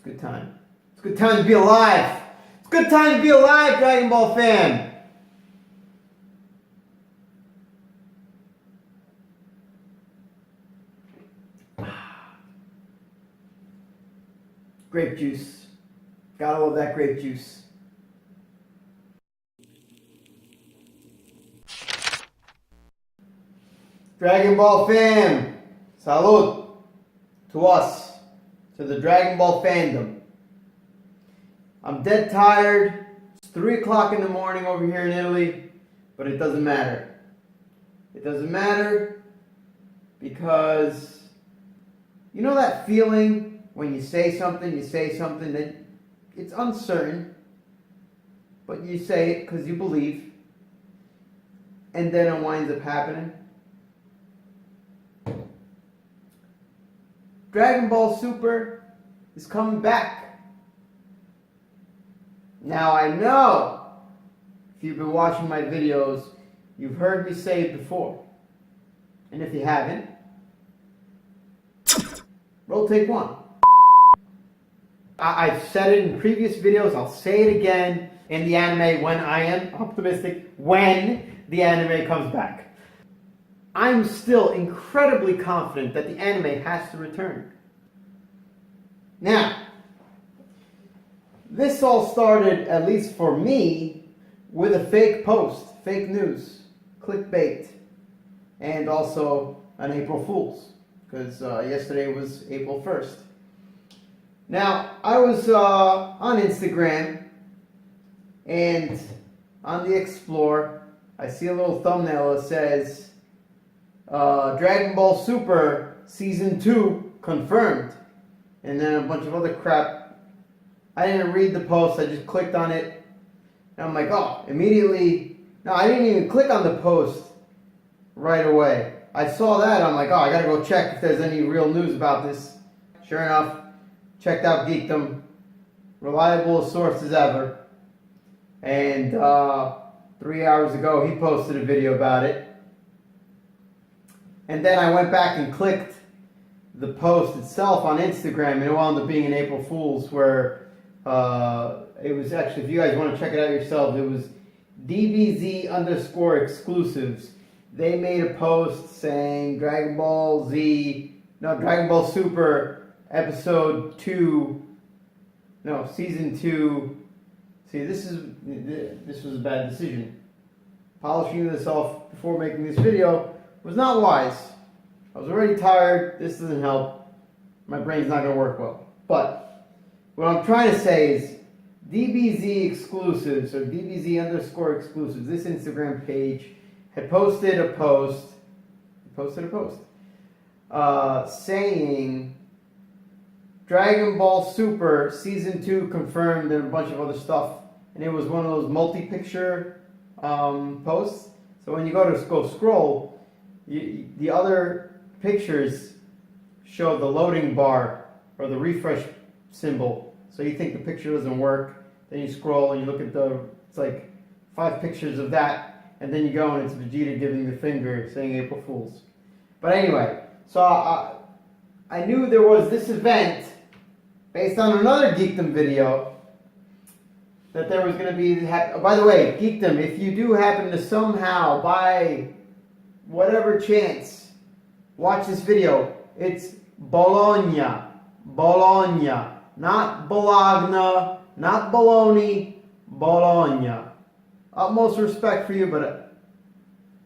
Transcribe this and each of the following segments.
a good time. It's a good time to be alive. It's a good time to be alive, Dragon Ball fan. Grape juice. Gotta love that grape juice. Dragon Ball fam, salud to us, to the Dragon Ball fandom. I'm dead tired. It's 3 o'clock in the morning over here in Italy, but it doesn't matter. It doesn't matter because you know that feeling when you say something that it's uncertain, but you say it because you believe, and then it winds up happening. Dragon Ball Super is coming back. Now I know, if you've been watching my videos, you've heard me say it before. And if you haven't, roll take one. I've said it in previous videos, I'll say it again in the anime when I am optimistic, when the anime comes back. I'm still incredibly confident that the anime has to return. Now, this all started, at least for me, with a fake post, fake news, clickbait, and also an April Fool's, because yesterday was April 1st. Now, I was on Instagram, and on the Explore, I see a little thumbnail that says, Dragon Ball Super Season 2 confirmed. And then a bunch of other crap. I didn't read the post, I just clicked on it. And I'm like, oh, immediately. No, I didn't even click on the post right away. I saw that, I'm like, oh, I gotta go check if there's any real news about this. Sure enough, checked out Geekdom. Reliable source as ever. And 3 hours ago, he posted a video about it. And then I went back and clicked the post itself on Instagram, and it wound up being an April Fool's where it was actually, if you guys want to check it out yourselves, it was DBZ_exclusives. They made a post saying Dragon Ball Super episode 2, no, season 2. See, this was a bad decision. Polishing this off before making this video was not wise. I was already tired. This doesn't help. My brain's not going to work well. But what I'm trying to say is DBZ exclusives, or DBZ_exclusives, this Instagram page had posted a post saying Dragon Ball Super Season 2 confirmed and a bunch of other stuff. And it was one of those multi-picture posts. So when you go scroll, the other pictures show the loading bar or the refresh symbol. So you think the picture doesn't work. Then you scroll and you look at it's like 5 pictures of that. And then you go and it's Vegeta giving the finger saying April Fool's. But anyway, so I knew there was this event based on another Geekdom video that there was going to be. By the way, Geekdom, if you do happen to somehow, by whatever chance, watch this video, it's Bologna, not Bologna, not Bologna, Bologna. Utmost respect for you, but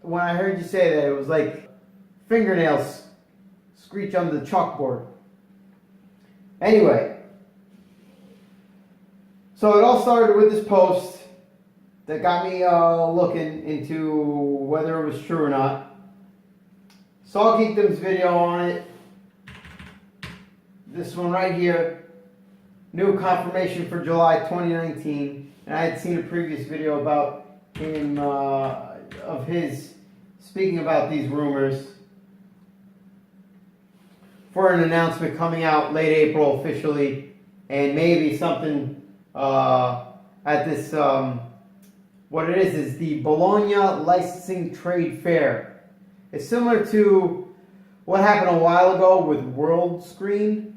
when I heard you say that, it was like fingernails screech on the chalkboard. Anyway, so it all started with this post that got me looking into whether it was true or not. Saw Geekdom's video on it. This one right here. New confirmation for July 2019. And I had seen a previous video about him, of his speaking about these rumors for an announcement coming out late April officially, and maybe something at this, what it is the Bologna Licensing Trade Fair. It's similar to what happened a while ago with World Screen.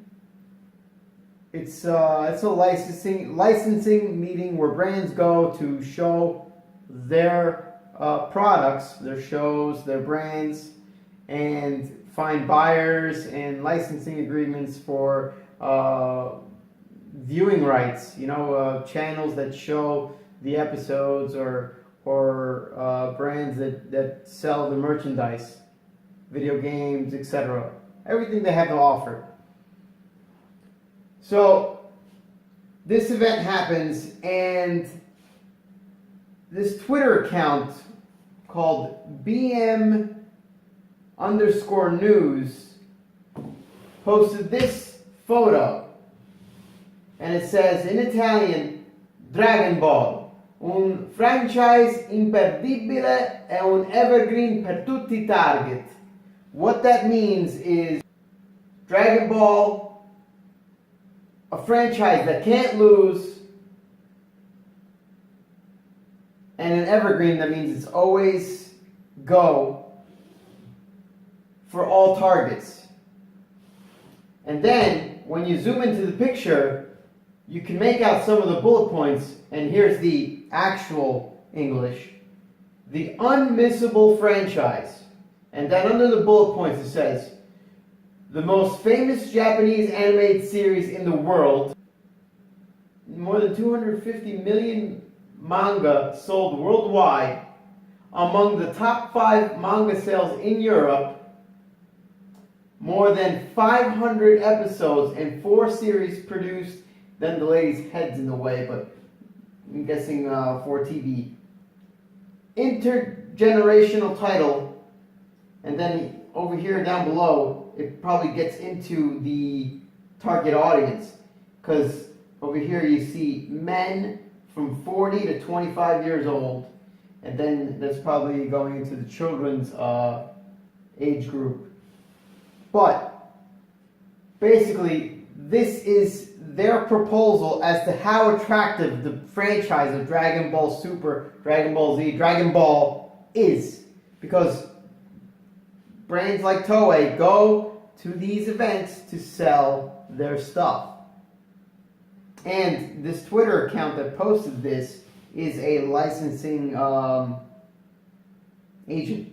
It's a licensing meeting where brands go to show their products, their shows, their brands, and find buyers and licensing agreements for viewing rights. Channels that show the episodes or brands that sell the merchandise, video games, etc. Everything they have to offer. So this event happens, and this Twitter account called BM_news posted this photo, and it says in Italian, Dragon Ball, un franchise imperdibile e un evergreen per tutti i target. What that means is Dragon Ball, a franchise that can't lose, and an evergreen, that means it's always go for all targets. And then when you zoom into the picture, you can make out some of the bullet points, and here's the actual English: the unmissable franchise. And then under the bullet points it says, the most famous Japanese animated series in the world, more than 250 million manga sold worldwide, among the top 5 manga sales in Europe, more than 500 episodes and 4 series produced. Then the lady's head's in the way, but I'm guessing for TV. Intergenerational title, and then over here down below, it probably gets into the target audience, because over here you see men from 40 to 25 years old, and then that's probably going into the children's age group. But basically, this is their proposal as to how attractive the franchise of Dragon Ball Super, Dragon Ball Z, Dragon Ball is, because brands like Toei go to these events to sell their stuff. And this Twitter account that posted this is a licensing agent.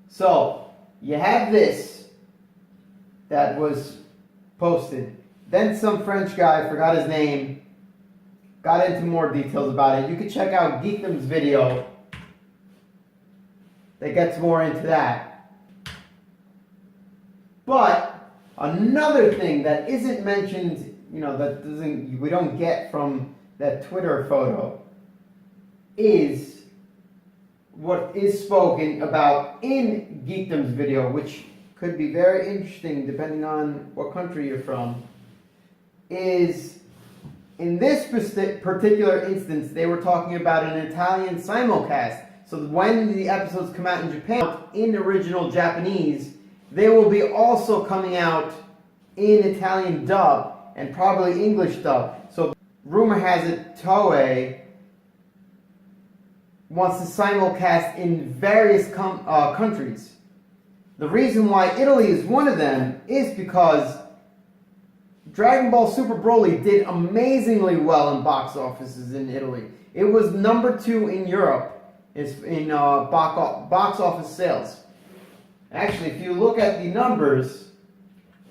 So you have this that was posted. Then some French guy, forgot his name, got into more details about it. You can check out Geekdom's video that gets more into that. But another thing that isn't mentioned, we don't get from that Twitter photo, is what is spoken about in Geekdom's video, which could be very interesting depending on what country you're from, is in this particular instance, they were talking about an Italian simulcast. So when the episodes come out in Japan, in original Japanese, they will be also coming out in Italian dub and probably English dub. So rumor has it Toei wants to simulcast in various countries. The reason why Italy is one of them is because Dragon Ball Super Broly did amazingly well in box offices in Italy. It was number 2 in Europe in box office sales. Actually, if you look at the numbers,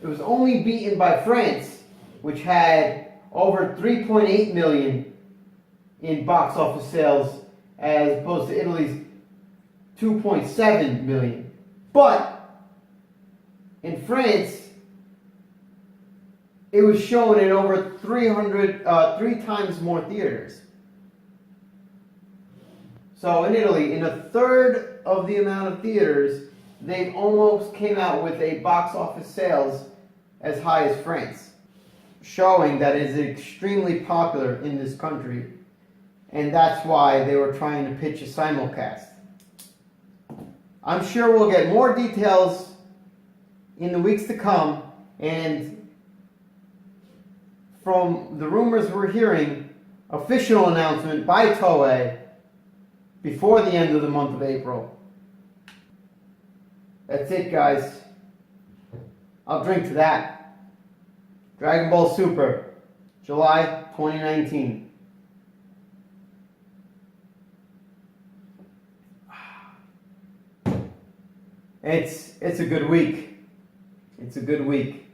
it was only beaten by France, which had over 3.8 million in box office sales, as opposed to Italy's 2.7 million. But in France, it was shown in over 3 times more theaters. So in Italy, in a third of the amount of theaters, they almost came out with a box office sales as high as France, showing that it is extremely popular in this country, and that's why they were trying to pitch a simulcast. I'm sure we'll get more details in the weeks to come, and from the rumors we're hearing, official announcement by Toei before the end of the month of April. That's it, guys. I'll drink to that. Dragon Ball Super, July 2019. It's a good week. It's a good week.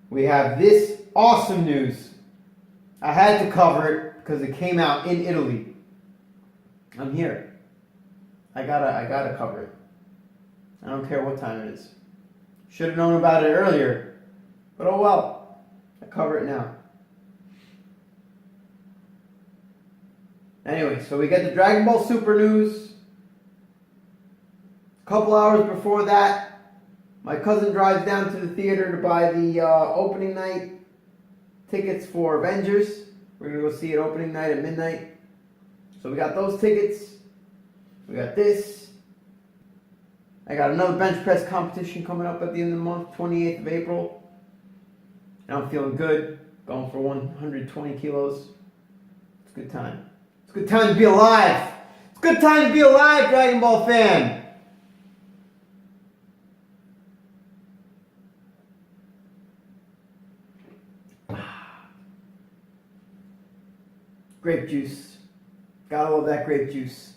We have this awesome news. I had to cover it because it came out in Italy. I'm here. I gotta cover it. I don't care what time it is. Should have known about it earlier, but oh well. I cover it now. Anyway, so we get the Dragon Ball Super news. A couple hours before that, my cousin drives down to the theater to buy the opening night tickets for Avengers. We're going to go see it opening night at midnight. So we got those tickets. We got this. I got another bench press competition coming up at the end of the month, 28th of April. And I'm feeling good. Going for 120 kilos. It's a good time. It's a good time to be alive. It's a good time to be alive, Dragon Ball fan. Grape juice. Gotta love that grape juice.